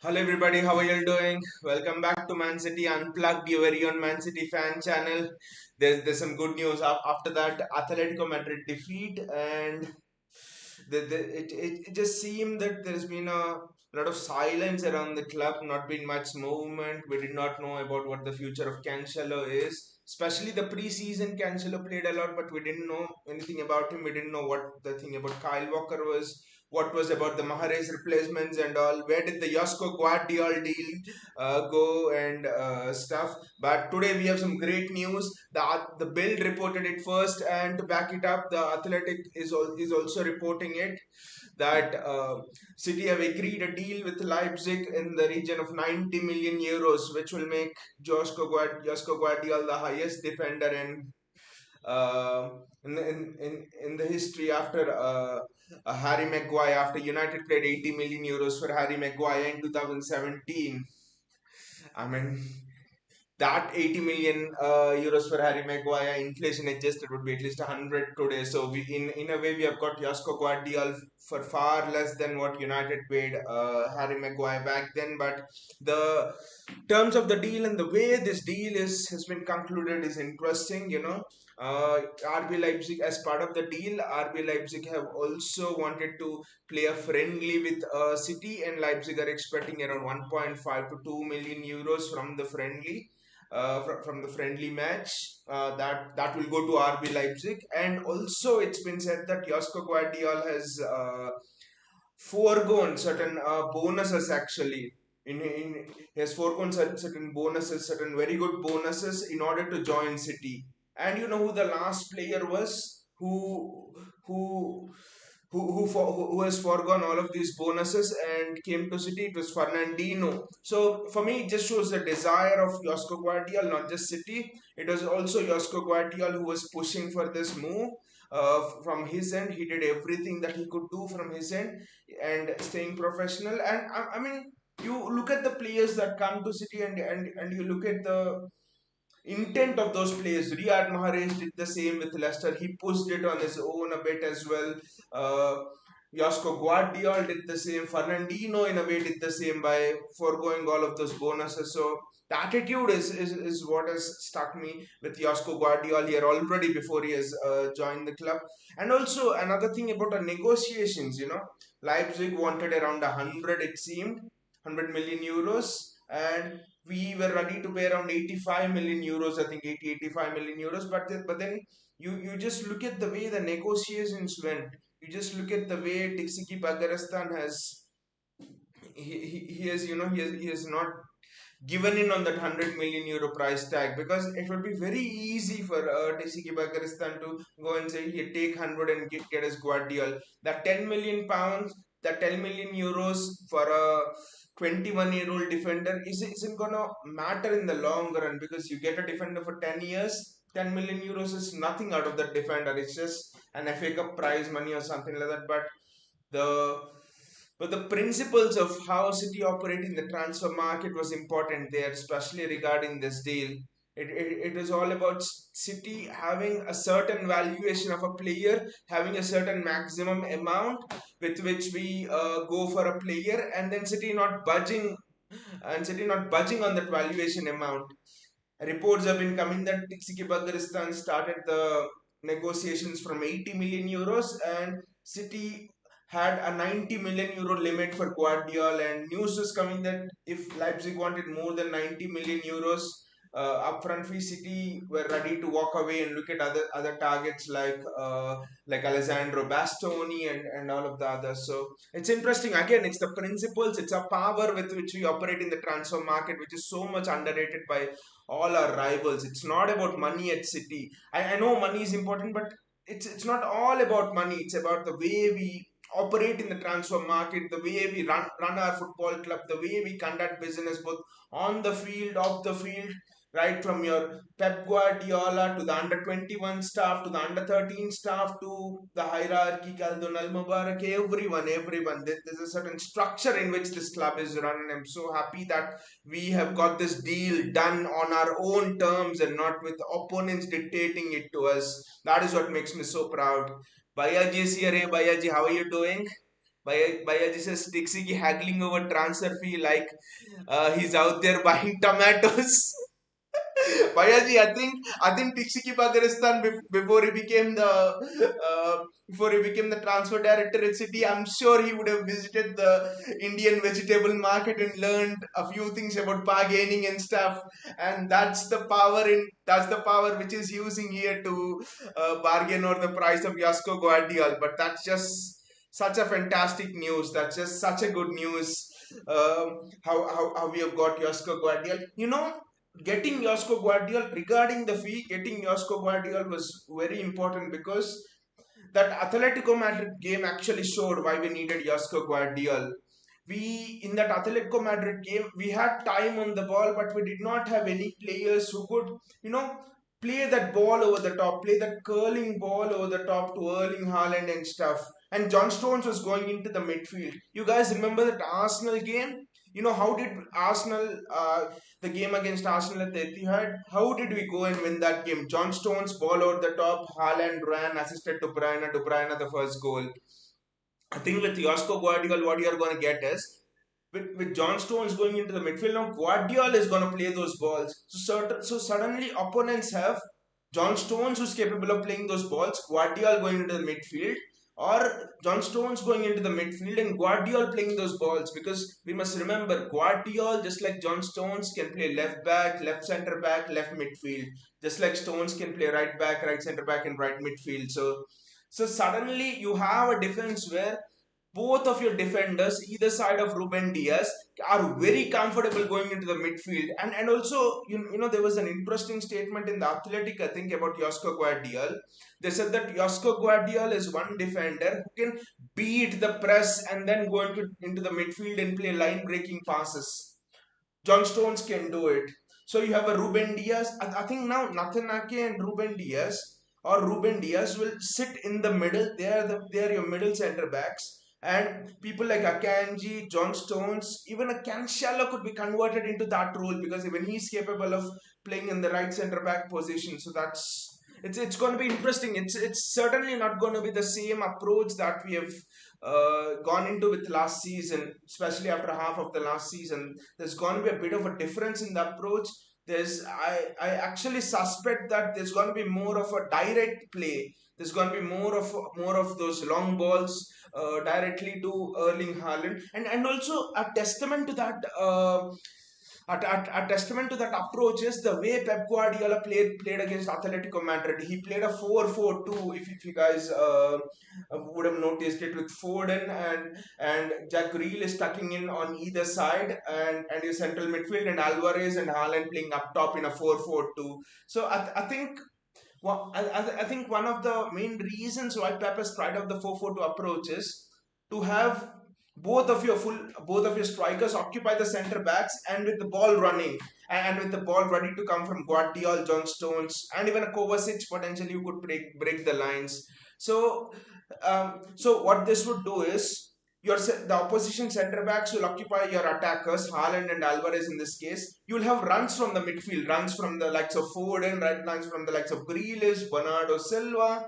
Hello everybody, how are you all doing? Welcome back to Man City Unplugged, your very own Man City fan channel. There's some good news after that Atletico Madrid defeat, and it just seemed that there's been a lot of silence around the club, not been much movement. We did not know about what the future of Cancelo is. Especially the pre-season, Cancelo played a lot, but we didn't know anything about him. We didn't know what the thing about Kyle Walker was, what was about the Mahrez replacements and all. Where did the Josko Gvardiol deal go and stuff? But today we have some great news. The Bild reported it first, and to back it up, the Athletic is also reporting it that City have agreed a deal with Leipzig in the region of 90 million euros, which will make Josko Gvardiol the highest defender uh, in the history after Harry Maguire. After United paid 80 million euros for Harry Maguire in 2017, I mean that 80 million euros for Harry Maguire, inflation adjusted, would be at least 100 today. So in a way, we have got Josko Gvardiol for far less than what United paid Harry Maguire back then. But the terms of the deal and the way this deal has been concluded is interesting. RB Leipzig, as part of the deal, RB Leipzig have also wanted to play a friendly with City, and Leipzig are expecting around 1.5 to 2 million euros from the friendly. From the friendly match, that will go to RB Leipzig, and also it's been said that Josko Gvardiol has foregone certain bonuses actually. He has foregone certain bonuses, certain very good bonuses in order to join City. And you know who the last player was who who has foregone all of these bonuses and came to City? It was Fernandinho. So for me, it just shows the desire of Josko Gvardiol, not just City. It was also Josko Gvardiol who was pushing for this move. From his end, he did everything that he could do from his end and staying professional. And I mean, you look at the players that come to City, and you look at the intent of those players. Riyad Mahrez did the same with Leicester. He pushed it on his own a bit as well. Uh, Josko Gvardiol did the same. Fernandinho, in a way, did the same by foregoing all of those bonuses. So the attitude is what has stuck me with Josko Gvardiol here already before he has joined the club. And also another thing about the negotiations, Leipzig wanted around 100, it seemed, 100 million euros, and we were ready to pay around 85 million euros, I think 85 million euros. But then you just look at the way the negotiations went. You just look at the way Tixiki Bagaristan has he has he has not given in on that 100 million euro price tag, because it would be very easy for Tixiki Bagaristan to go and say, here, take 100 and get us Guardiol. That 10 million pounds, that 10 million euros for a 21-year-old defender isn't gonna matter in the long run, because you get a defender for 10 years. 10 million euros is nothing out of that defender. It's just an FA Cup prize money or something like that. The the principles of how City operate in the transfer market was important there, especially regarding this deal. It was all about City having a certain valuation of a player, having a certain maximum amount with which we go for a player, and then City not budging on that valuation amount. Reports have been coming that Tixiki Bagaristan started the negotiations from 80 million euros, and City had a 90 million euro limit for Guardiol, and news was coming that if Leipzig wanted more than 90 million euros upfront fee, City were ready to walk away and look at other targets like Alessandro Bastoni and all of the others. So it's interesting. Again, it's the principles, it's a power with which we operate in the transfer market, which is so much underrated by all our rivals. It's not about money at City. I know money is important, but it's not all about money. It's about the way we operate in the transfer market, the way we run our football club, the way we conduct business both on the field, off the field, right from your Pep Guardiola to the under 21 staff to the under 13 staff to the hierarchy, Donald Mubarak, everyone. There's a certain structure in which this club is run, and I'm so happy that we have got this deal done on our own terms and not with opponents dictating it to us. That is what makes me so proud. Bayaji is here. Hey, Bayaji, how are you doing? Bayaji says Tixiki haggling over transfer fee like he's out there buying tomatoes. Bayaji, I think Tixiki Bagaristan before he became the transfer director at City, I'm sure he would have visited the Indian vegetable market and learned a few things about bargaining and stuff. And that's the power which is using here to bargain over the price of Josko Gvardiol. But that's just such a fantastic news. That's just such a good news. How we have got Josko Gvardiol. Getting Josko Gvardiol regarding the fee, getting Josko Gvardiol was very important because that Atletico Madrid game actually showed why we needed Josko Gvardiol. We in that Atletico Madrid game we had time on the ball, but we did not have any players who could, you know, play that ball over the top, play that curling ball over the top to Erling Haaland and stuff. And John Stones was going into the midfield. You guys remember that Arsenal game? How did Arsenal, the game against Arsenal at the Etihad, how did we go and win that game? John Stones ball over the top, Haaland ran, assisted to De Bruyne the first goal. I think with Josko Guardiola, what you're going to get is with John Stones going into the midfield now, Guardiola is going to play those balls. So suddenly opponents have John Stones who's capable of playing those balls, Guardiola going into the midfield, or John Stones going into the midfield and Guardiola playing those balls. Because we must remember, Guardiola, just like John Stones, can play left back, left centre back, left midfield. Just like Stones can play right back, right centre back, and right midfield. So suddenly you have a defense where both of your defenders, either side of Ruben Diaz, are very comfortable going into the midfield. And also, there was an interesting statement in the Athletic, I think, about Josko Gvardiol. They said that Josko Gvardiol is one defender who can beat the press and then go into the midfield and play line breaking passes. John Stones can do it. So you have a Ruben Diaz. I think now Nathan Ake and Ruben Diaz or Ruben Diaz will sit in the middle. They are your middle center backs. And people like Akanji, John Stones, even a Cancelo could be converted into that role because even he's capable of playing in the right center back position. So it's going to be interesting. It's certainly not going to be the same approach that we have gone into with last season, especially after half of the last season. There's going to be a bit of a difference in the approach. I actually suspect that there's going to be more of a direct play. There's going to be more of those long balls directly to Erling Haaland, and also a testament to that. A testament to that approach is the way Pep Guardiola played against Atletico Madrid. He played a 4-4-2. If you guys would have noticed it, with Foden and Jack Grealish tucking in on either side, and your central midfield, and Alvarez and Haaland playing up top in a 4-4-2. So I think. Well, I think one of the main reasons why Pep has tried out the 4-4-2 approach is to have both of your strikers occupy the center backs, and with the ball running, and with the ball ready to come from Guardiola, John Stones, and even a Kovacic, potentially you could break the lines. So what this would do is the opposition centre backs will occupy your attackers, Haaland and Alvarez in this case. You'll have runs from the midfield, runs from the likes of Foden, right, runs from the likes of Grealish, Bernardo Silva,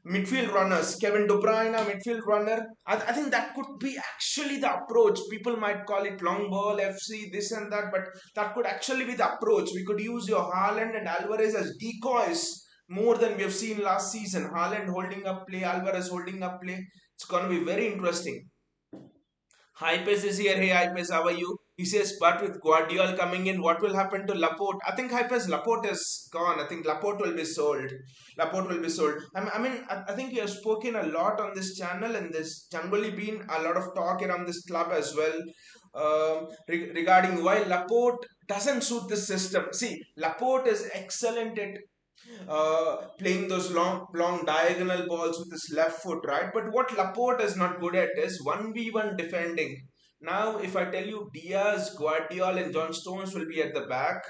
midfield runners, Kevin De Bruyne, midfield runner. I think that could be actually the approach. People might call it long ball FC, this and that, but that could actually be the approach. We could use your Haaland and Alvarez as decoys more than we have seen last season. Haaland holding up play, Alvarez holding up play. It's going to be very interesting. Hypes is here. Hey, Hypes, how are you? He says, but with Guardiola coming in, what will happen to Laporte? I think Hypes, Laporte is gone. I think Laporte will be sold. Laporte will be sold. I think you have spoken a lot on this channel, and there's generally been a lot of talk around this club as well, regarding why Laporte doesn't suit this system. See, Laporte is excellent at playing those long diagonal balls with his left foot, right? But what Laporte is not good at is 1v1 defending. Now, if I tell you Diaz, Guardiola, and John Stones will be at the back,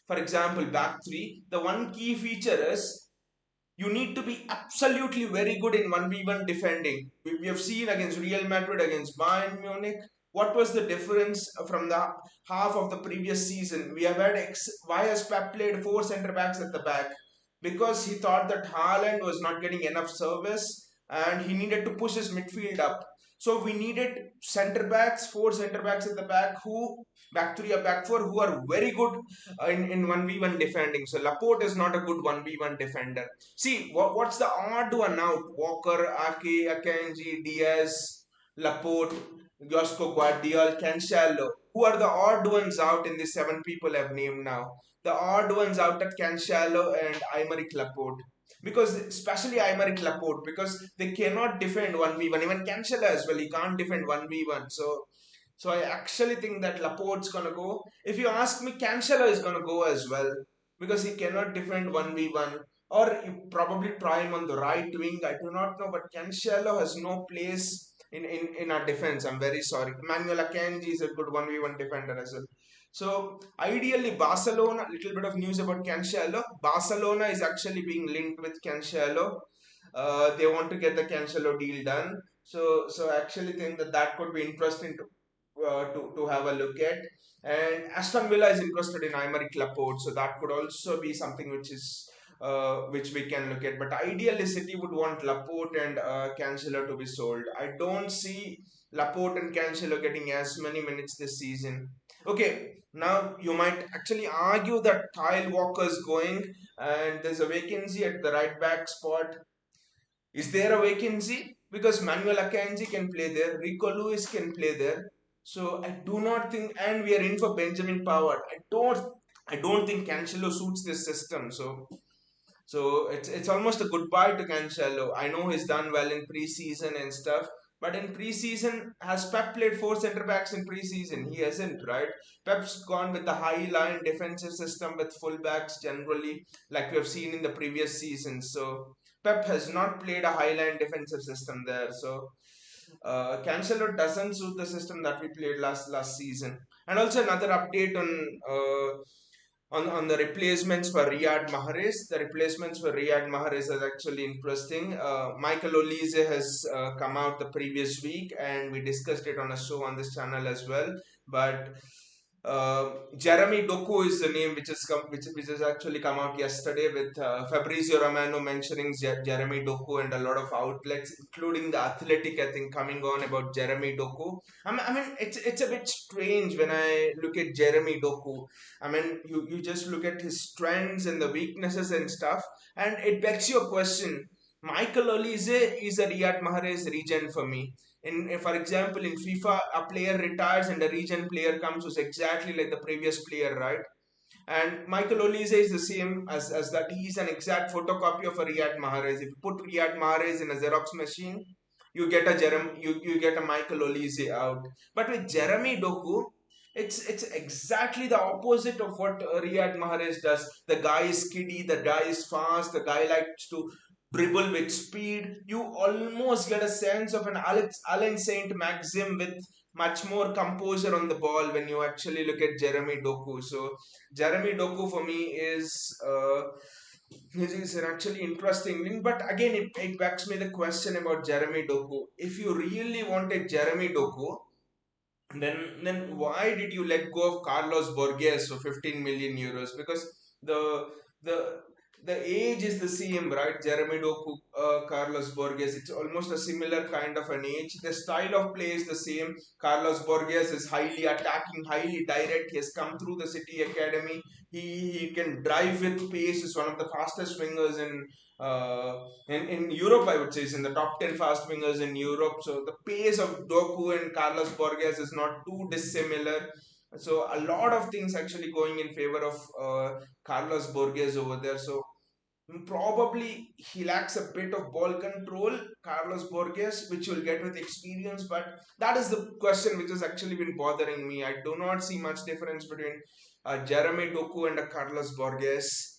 for example, back three, the one key feature is you need to be absolutely very good in 1v1 defending. We have seen against Real Madrid, against Bayern Munich. What was the difference from the half of the previous season? We have had why has Pep played four centre backs at the back? Because he thought that Haaland was not getting enough service and he needed to push his midfield up. So we needed center backs, four center backs at the back, who back three or back four, who are very good in 1v1 defending. So Laporte is not a good 1v1 defender. See, what's the odd one out? Walker, Ake, Akanji, Diaz, Laporte, Josko Gvardiol, Cancelo. Who are the odd ones out in the seven people I've named now? The odd ones out at Cancelo and Aymeric Laporte. Because especially Aymeric Laporte, because they cannot defend 1v1. Even Cancelo as well, he can't defend 1v1. So I actually think that Laporte's gonna go. If you ask me, Cancelo is gonna go as well because he cannot defend 1v1. Or you probably try him on the right wing. I do not know, but Cancelo has no place in our defense. I'm very sorry. Manuel Akanji is a good 1v1 defender as well. So ideally, Barcelona. Little bit of news about Cancelo. Barcelona is actually being linked with Cancelo. They want to get the Cancelo deal done. So I actually think that that could be interesting to have a look at. And Aston Villa is interested in Aymeric Laporte, so that could also be something which we can look at. But ideally, City would want Laporte and Cancelo to be sold. I don't see Laporte and Cancelo getting as many minutes this season. Okay, now you might actually argue that Kyle Walker's going, and there's a vacancy at the right back spot. Is there a vacancy? Because Manuel Akanji can play there, Rico Lewis can play there. So I do not think, and we are in for Benjamin Pavard. I don't think Cancelo suits this system. So it's almost a goodbye to Cancelo. I know he's done well in preseason and stuff, but in preseason, has Pep played four centre backs in preseason? He hasn't, right? Pep's gone with the high line defensive system with full backs generally, like we have seen in the previous seasons. So Pep has not played a high line defensive system there. So Cancelo doesn't suit the system that we played last season. And also another update on the replacements for Riyad Mahrez. The replacements for Riyad Mahrez is actually interesting. Michael Olise has come out the previous week, and we discussed it on a show on this channel as well. But Jeremy Doku is the name which has actually come out yesterday with Fabrizio Romano mentioning Jeremy Doku, and a lot of outlets, including the Athletic, I think, coming on about Jeremy Doku. I mean, it's a bit strange when I look at Jeremy Doku. I mean, you just look at his strengths and the weaknesses and stuff, and it begs you a question. Michael Olise is a Riyad Mahrez regen for me. For example, in FIFA, a player retires and a regen player comes who's exactly like the previous player, right? And Michael Olise is the same as that. He's an exact photocopy of a Riyad Mahrez. If you put Riyad Mahrez in a Xerox machine, you get a Michael Olise out. But with Jeremy Doku, it's exactly the opposite of what Riyad Mahrez does. The guy is kiddy, the guy is fast, the guy likes to dribble with speed. You almost get a sense of an Alain Saint Maxim with much more composure on the ball when you actually look at Jeremy Doku. So Jeremy Doku for me is an actually interesting thing. But again, it begs me the question about Jeremy Doku. If you really wanted Jeremy Doku, then why did you let go of Carlos Borges for 15 million euros? Because the the the age is the same, right? Jeremy Doku, Carlos Borges, it's almost a similar kind of an age. The style of play is the same. Carlos Borges is highly attacking, highly direct. He has come through the City Academy. He can drive with pace. Is one of the fastest wingers in Europe, I would say, is in the top 10 fast wingers in Europe. So the pace of Doku and Carlos Borges is not too dissimilar. So a lot of things actually going in favor of Carlos Borges over there. So probably he lacks a bit of ball control, Carlos Borges, which you'll get with experience. But that is the question which has actually been bothering me. I do not see much difference between Jeremy Doku and Carlos Borges.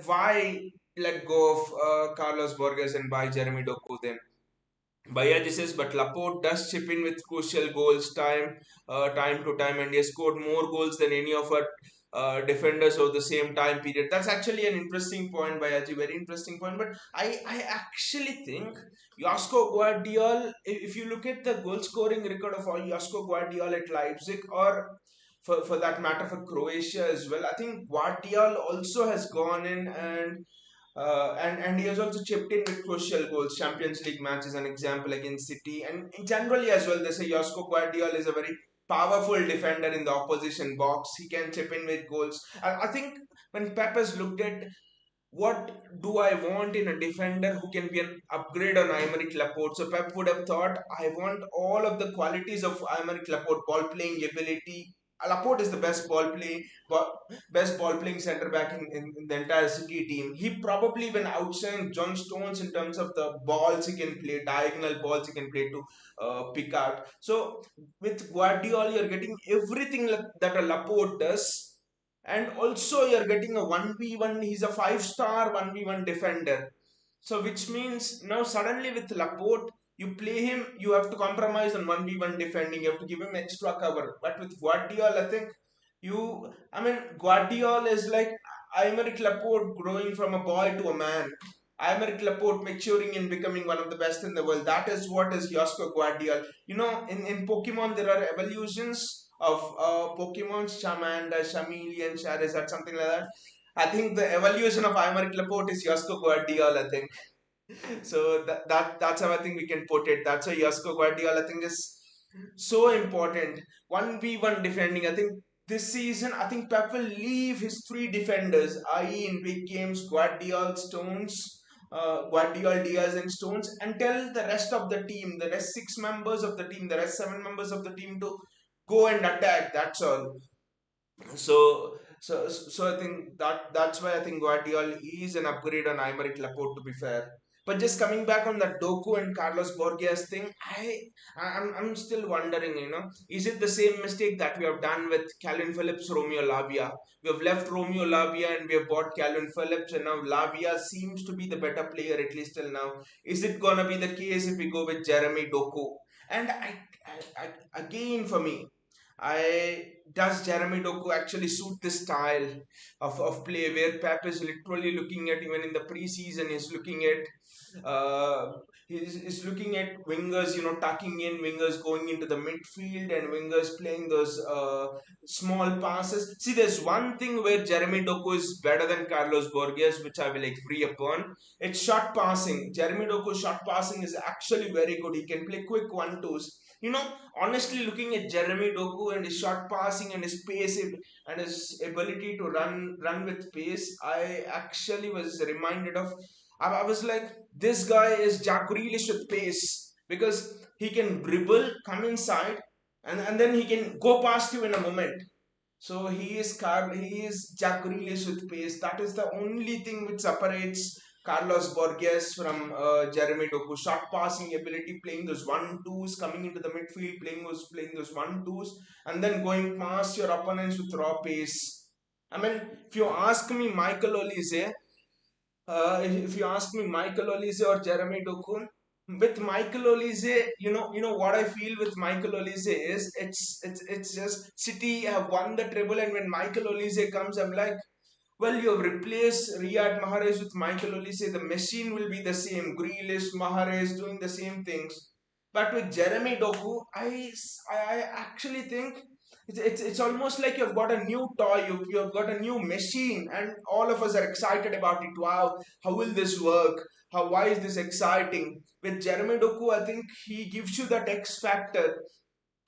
Why let go of Carlos Borges and buy Jeremy Doku then? Bayaji says, but Laporte does chip in with crucial goals time to time, and he has scored more goals than any of our defenders over the same time period. That's actually an interesting point, Bayaji. Very interesting point. But I actually think Josko Gvardiol, if you look at the goal scoring record of all Josko Gvardiol at Leipzig, or for that matter for Croatia as well, I think Gvardiol also has gone in and And he has also chipped in with crucial goals. Champions League matches, an example against City, and generally as well. They say Josko Gvardiol is a very powerful defender in the opposition box. He can chip in with goals. I think when Pep has looked at what do I want in a defender who can be an upgrade on Aymeric Laporte? So Pep would have thought, I want all of the qualities of Aymeric Laporte: ball playing ability. Laporte is the best ball playing centre back in the entire City team. He probably even outshined John Stones in terms of the balls he can play, diagonal balls he can play to pick out. So with Guardiola, you're getting everything that a Laporte does, and also you're getting a 1v1. He's a 5 star 1v1 defender, so which means now suddenly with Laporte, you play him, you have to compromise on 1v1 defending, you have to give him extra cover. But with Guardiola, I think Guardiola is like Aymeric Laporte growing from a boy to a man. Aymeric Laporte maturing and becoming one of the best in the world. That is what is Josko Gvardiol. In Pokemon, there are evolutions of Pokemon's Charmander, Charmeleon, Charizard, something like that. I think the evolution of Aymeric Laporte is Josko Gvardiol, I think. So that's how I think we can put it. That's why Josko Gvardiol, I think, is so important. 1v1 defending. I think this season, I think Pep will leave his three defenders, i.e., in big games, Guardiol, Diaz, and Stones, and tell the rest of the team, the rest 6 members of the team, the rest 7 members of the team to go and attack. That's all. So I think that's why I think Guardiola is an upgrade on Aymeric Laporte, to be fair. But just coming back on that Doku and Carlos Borges thing, I'm still wondering, is it the same mistake that we have done with Calvin Phillips, Romeo Lavia? We have left Romeo Lavia and we have bought Calvin Phillips, and now Lavia seems to be the better player, at least till now. Is it gonna be the case if we go with Jeremy Doku? And again, for me, I does Jeremy Doku actually suit this style of play where Pep is literally looking at, even in the preseason, he's looking at he's looking at wingers, tucking in, wingers going into the midfield, and wingers playing those small passes. See, there's one thing where Jeremy Doku is better than Carlos Borges, which I will agree upon. It's short passing. Jeremy Doku's short passing is actually very good. He can play quick one-twos. Honestly, looking at Jeremy Doku and his short passing and his pace and his ability to run with pace, I actually was reminded of. I was like, this guy is Jack Grealish with pace, because he can dribble, come inside, and then he can go past you in a moment. So he is Jack Grealish with pace. That is the only thing which separates Carlos Borges from Jeremy Doku. Short passing ability, playing those one-twos, coming into the midfield, playing those one-twos, and then going past your opponents with raw pace. I mean, if you ask me, if you ask me, Michael Olise or Jeremy Doku, with Michael Olise, you know what I feel with Michael Olise is it's just City have won the treble, and when Michael Olise comes, I'm like, well, you have replaced Riyad Mahrez with Michael Olise. The machine will be the same. Grealish, Mahrez doing the same things. But with Jeremy Doku, I actually think it's almost like you've got a new toy, you've got a new machine, and all of us are excited about it. Wow, how will this work? Why is this exciting? With Jeremy Doku, I think he gives you that X factor,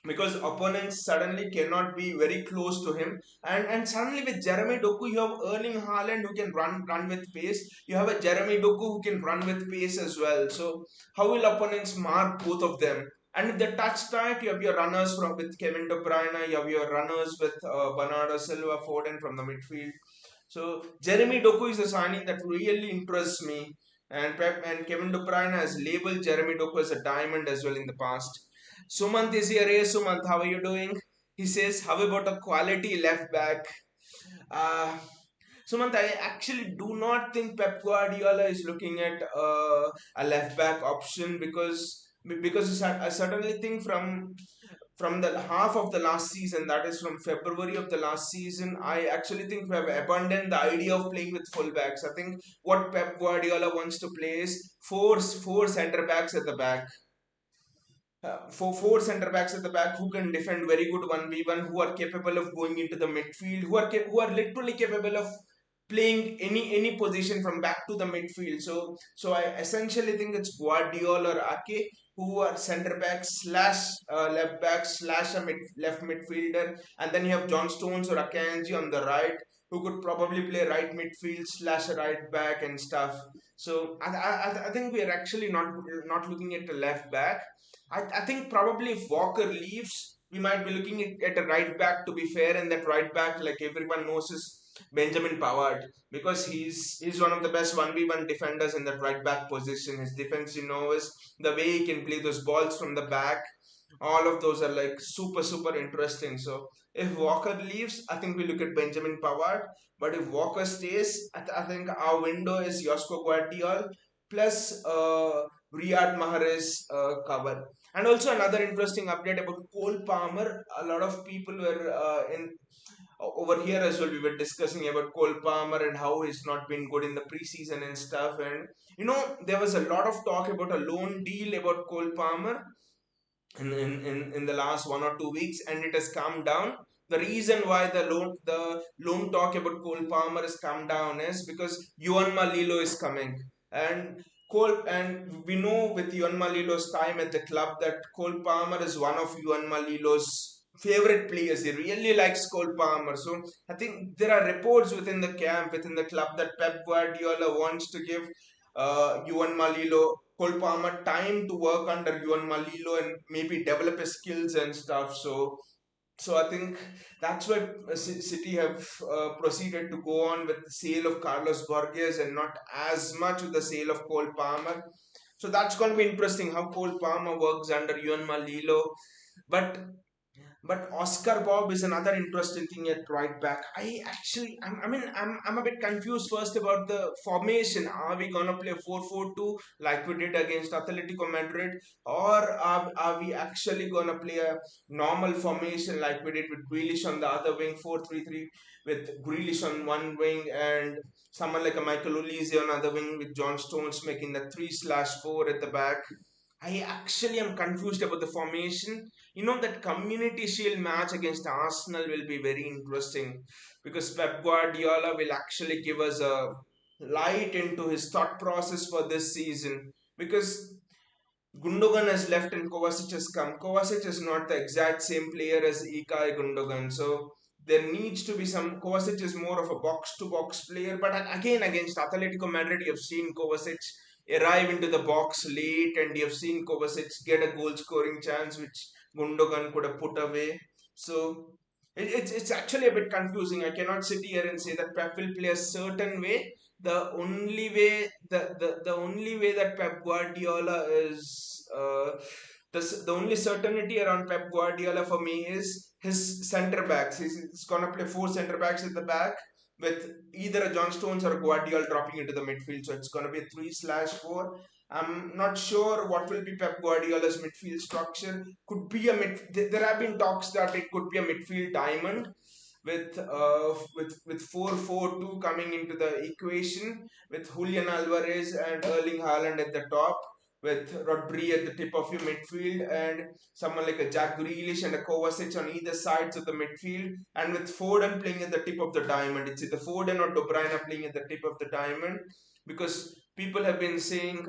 because opponents suddenly cannot be very close to him, and suddenly with Jeremy Doku you have Erling Haaland who can run with pace. You have a Jeremy Doku who can run with pace as well. So how will opponents mark both of them? And with the touch start, you have your runners from with Kevin De Bruyne, you have your runners with Bernardo Silva, Foden from the midfield. So Jeremy Doku is a signing that really interests me, and Pep and Kevin De Bruyne has labeled Jeremy Doku as a diamond as well in the past. Sumant is here. Hey, Sumant, how are you doing? He says, how about a quality left back? Uh, Sumant, I actually do not think Pep Guardiola is looking at a left back option, because I certainly think from the half of the last season, that is from February of the last season, I actually think we have abandoned the idea of playing with fullbacks. I think what Pep Guardiola wants to play is four centre backs at the back, for four centre backs at the back who can defend very good 1v1, who are capable of going into the midfield, who are literally capable of playing any position from back to the midfield. So I essentially think it's Guardiola or Ake who are centre back slash left back slash a left midfielder, and then you have John Stones or Akanji on the right who could probably play right midfield slash a right back and stuff. So I think we are actually not looking at the left back. I think probably if Walker leaves, we might be looking at a right back, to be fair, and that right back, like everyone knows, is Benjamin Pavard, because he's one of the best 1v1 defenders in that right back position. His defense, is the way he can play those balls from the back. All of those are like super interesting. So if Walker leaves, I think we look at Benjamin Pavard. But if Walker stays, I think our window is Josko Gvardiol plus Riyad Mahrez cover. And also another interesting update about Cole Palmer. A lot of people were in over here as well. We were discussing about Cole Palmer and how he's not been good in the preseason and stuff. And there was a lot of talk about a loan deal about Cole Palmer in the last 1 or 2 weeks, and it has calmed down. The reason why the loan talk about Cole Palmer has come down is because Yuan Malilo is coming, and we know with Yuan Malilo's time at the club that Cole Palmer is one of Yuan Malilo's favorite players. He really likes Cole Palmer. So I think there are reports within the camp, within the club, that Pep Guardiola wants to give Yuan Malilo, Cole Palmer time to work under Yuan Malilo and maybe develop his skills and stuff. So I think that's why City have proceeded to go on with the sale of Carlos Borges and not as much with the sale of Cole Palmer. So that's going to be interesting how Cole Palmer works under Yuan Malilo. But Oscar Bob is another interesting thing at right back. I'm a bit confused first about the formation. Are we gonna play 4-4-2 like we did against Atletico Madrid, or are we actually gonna play a normal formation like we did with Grealish on the other wing, 4-3-3, with Grealish on one wing and someone like a Michael Olise on the other wing with John Stones making the 3/4 at the back. I actually am confused about the formation. That Community Shield match against Arsenal will be very interesting because Pep Guardiola will actually give us a light into his thought process for this season, because Gundogan has left and Kovacic has come. Kovacic is not the exact same player as Ilkay Gundogan. So there needs to be some. Kovacic is more of a box to box player. But again, against Atletico Madrid, you have seen Kovacic arrive into the box late, and you have seen Kovacic get a goal scoring chance which Gundogan could have put away. So it's actually a bit confusing. I cannot sit here and say that Pep will play a certain way. The only way that Pep Guardiola is the only certainty around Pep Guardiola for me is his centre backs. He's gonna play four centre backs at the back with either a John Stones or a Guardiola dropping into the midfield. So it's gonna be a 3/4. I'm not sure what will be Pep Guardiola's midfield structure. Could be a mid. There have been talks that it could be a midfield diamond with 4-4-2 coming into the equation, with Julian Alvarez and Erling Haaland at the top, with Rodri at the tip of your midfield, and someone like a Jack Grealish and a Kovacic on either sides of the midfield, and with Foden playing at the tip of the diamond. It's either Foden or De Bruyne playing at the tip of the diamond, because people have been saying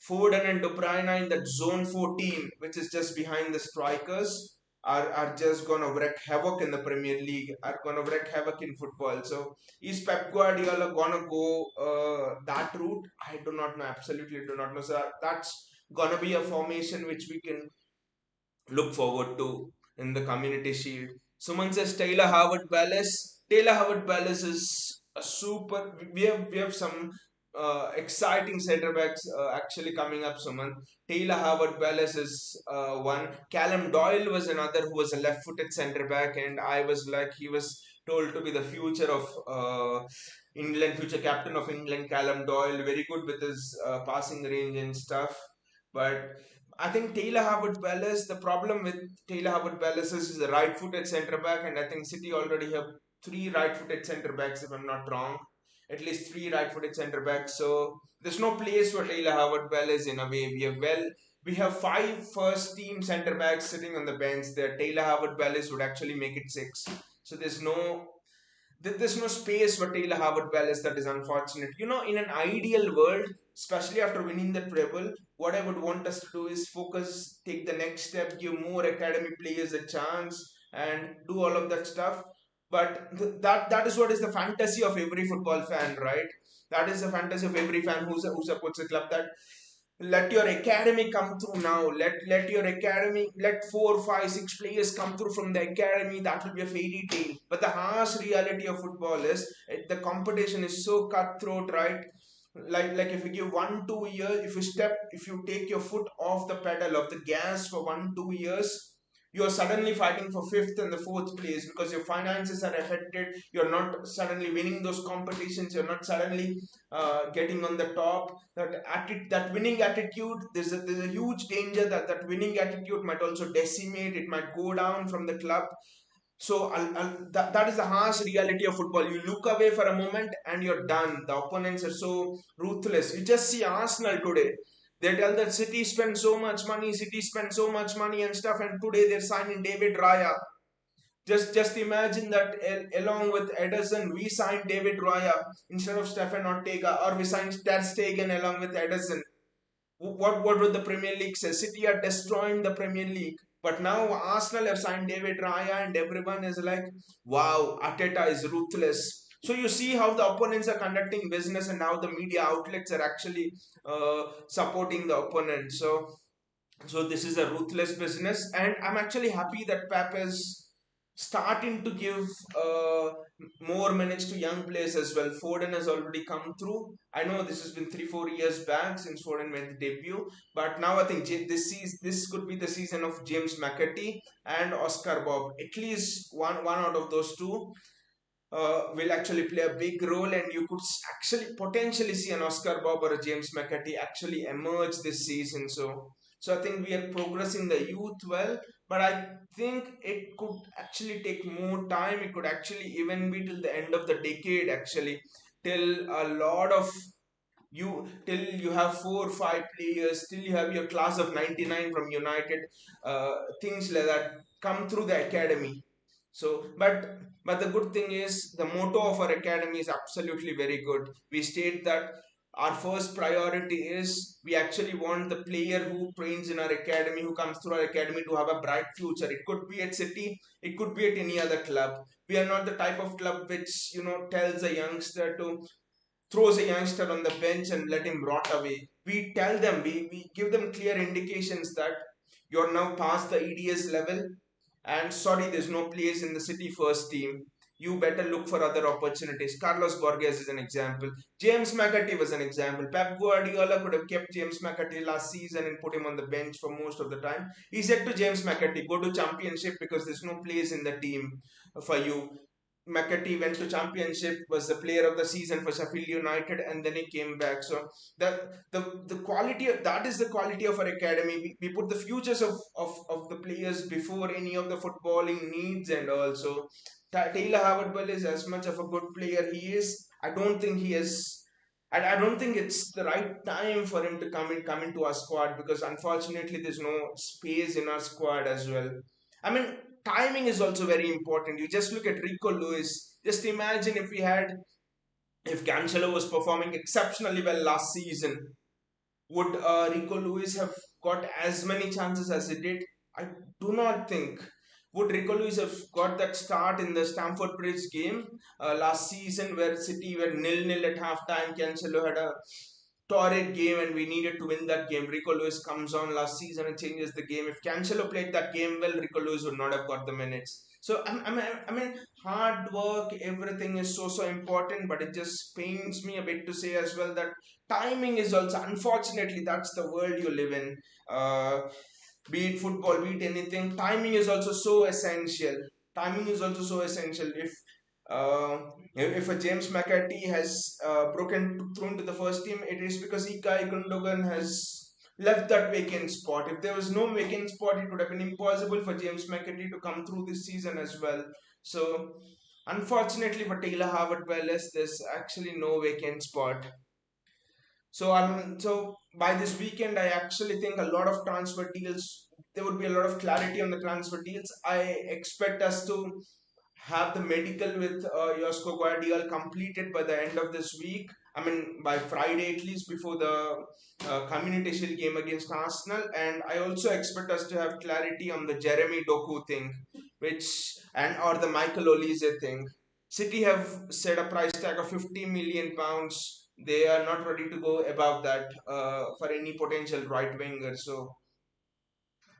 Foden and De Bruyne in that zone 14, which is just behind the strikers, are just gonna wreak havoc in the Premier League, are gonna wreak havoc in football. So is Pep Guardiola gonna go that route? I do not know. Absolutely do not know. So that's gonna be a formation which we can look forward to in the Community Shield. Someone says Taylor Howard Palace. Taylor Howard Palace is a super. We have some exciting centre backs actually coming up. Someone Taylor Howard Palace is one. Callum Doyle was another who was a left-footed centre back, and I was like he was told to be the future of England, future captain of England. Callum Doyle, very good with his passing range and stuff, but I think Taylor Howard Palace, the problem with Taylor Howard Palace is he's a right footed centre back, and I think City already have three right footed centre backs, if I'm not wrong. At least three right footed centre backs. So there's no place for Taylor Howard Palace in a way. We have five first team centre backs sitting on the bench there. Taylor Howard Palace would actually make it six. So there's there's no space for Taylor Harvard Palace. That is unfortunate. In an ideal world, especially after winning the treble, what I would want us to do is focus, take the next step, give more academy players a chance, and do all of that stuff. But that is what is the fantasy of every football fan, right? That is the fantasy of every fan who supports a club, that let your academy come through now. Let your academy, let 4, 5, 6 players come through from the academy. That will be a fairy tale. But the harsh reality of football is the competition is so cutthroat, right? Like if you give 1, 2 years, if you take your foot off the pedal of the gas for 1, 2 years, you're suddenly fighting for fifth and the fourth place because your finances are affected. You're not suddenly winning those competitions. You're not suddenly getting on the top. That winning attitude, there's a huge danger that that winning attitude might also decimate. It might go down from the club. So that is the harsh reality of football. You look away for a moment and you're done. The opponents are so ruthless. You just see Arsenal today. They tell that City spent so much money, City spent so much money and stuff, and today they're signing David Raya. Just imagine that along with Ederson, we signed David Raya instead of Stefan Ortega, or we signed Ter Stegen along with Ederson. What would the Premier League say? City are destroying the Premier League. But now Arsenal have signed David Raya, and everyone is like, wow, Ateta is ruthless. So you see how the opponents are conducting business, and now the media outlets are actually supporting the opponent. So this is a ruthless business, and I'm actually happy that Pep is starting to give uh, more minutes to young players as well. Foden has already come through. I know this has been 3, 4 years back since Foden made the debut, but now I think this could be the season of James McAtee and Oscar Bob. At least one out of those two will actually play a big role, and you could actually potentially see an Oscar Bob or a James McAtee actually emerge this season. So I think we are progressing the youth well, but I think it could actually take more time. It could actually even be till the end of the decade, actually, till a lot of till you have 4, 5 players, till you have your class of 99 from United, things like that come through the academy. So, but the good thing is the motto of our academy is absolutely very good. We state that our first priority is we actually want the player who trains in our academy, who comes through our academy, to have a bright future. It could be at City, it could be at any other club. We are not the type of club which tells a youngster to throws a youngster on the bench and let him rot away. We tell them, we give them clear indications that you're now past the EDS level, and sorry, there's no place in the City first team. You better look for other opportunities. Carlos Borges is an example. James McAtee was an example. Pep Guardiola could have kept James McAtee last season and put him on the bench for most of the time. He said to James McAtee, go to championship because there's no place in the team for you. McAtee went to championship, was the player of the season for Sheffield United, and then he came back. So the quality of, that is the quality of our academy. We put the futures of the players before any of the footballing needs, and also Taylor Howard is as much of a good player he is. I don't think he has. I don't think it's the right time for him to come into our squad, because unfortunately there's no space in our squad as well. I mean, timing is also very important. You just look at Rico Lewis. Just imagine if Cancelo was performing exceptionally well last season, would Rico Lewis have got as many chances as he did? I do not think. Would Rico Lewis have got that start in the Stamford Bridge game last season, where City were nil-nil at halftime? Cancelo had a torrid game and we needed to win that game. Rico Lewis comes on last season and changes the game. If Cancelo played that game well, Rico Lewis would not have got the minutes. So I mean, hard work, everything is so important, but it just pains me a bit to say as well that timing is also, unfortunately, that's the world you live in. Uh, be it football, be it anything, timing is also so essential. Timing is also so essential. Uh, if a James McAtee has broken through into the first team, it is because Ilkay Gundogan has left that vacant spot. If there was no vacant spot, it would have been impossible for James McAtee to come through this season as well. So, unfortunately for Taylor Harvard Palace, there's actually no vacant spot. So by this weekend, I actually think a lot of transfer deals. There would be a lot of clarity on the transfer deals. I expect us to have the medical with Josko Gvardiol completed by the end of this week. I mean, by Friday at least, before the Community Shield game against Arsenal. And I also expect us to have clarity on the Jeremy Doku thing, which and or the Michael Olise thing. City have set a price tag of 50 million pounds. They are not ready to go above that for any potential right winger. So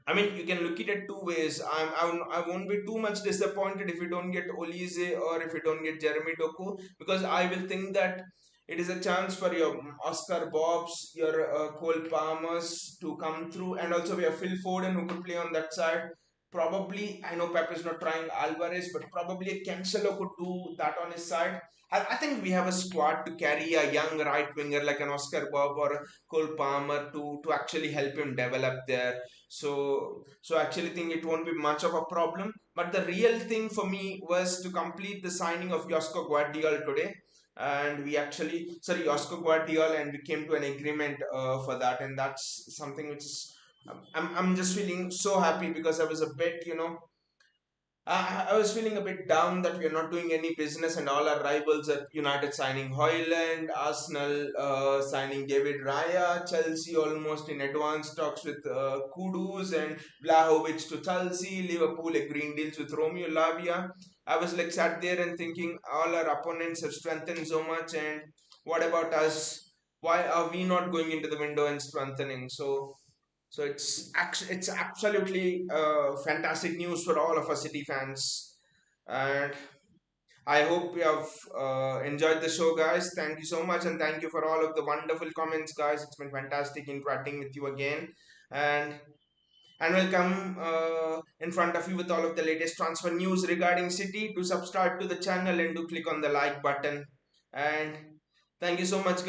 I mean, you can look at it two ways. I won't be too much disappointed if you don't get Olise or if you don't get Jeremy Doku, because I will think that it is a chance for your Oscar Bobs, your Cole Palmers to come through, and also we have Phil Foden who could play on that side. Probably, I know Pep is not trying Alvarez, but probably Cancelo could do that on his side. I think we have a squad to carry a young right winger like an Oscar Bob or a Cole Palmer to actually help him develop there. So I actually think it won't be much of a problem. But the real thing for me was to complete the signing of Josko Gvardiol today. And we actually, sorry, Josko Gvardiol, and we came to an agreement for that. And that's something which is, I'm just feeling so happy because I was a bit, I was feeling a bit down that we are not doing any business, and all our rivals at United signing Hoyland, Arsenal signing David Raya, Chelsea almost in advanced talks with Kudus and Vlahovic to Chelsea, Liverpool agreeing deals with Romeo Lavia. I was like sat there and thinking all our opponents have strengthened so much, and what about us? Why are we not going into the window and strengthening? So it's absolutely fantastic news for all of us City fans, and I hope you have enjoyed the show, guys. Thank you so much, and thank you for all of the wonderful comments, guys. It's been fantastic interacting with you again, and we'll come in front of you with all of the latest transfer news regarding City. Do subscribe to the channel and do click on the like button, and thank you so much, guys.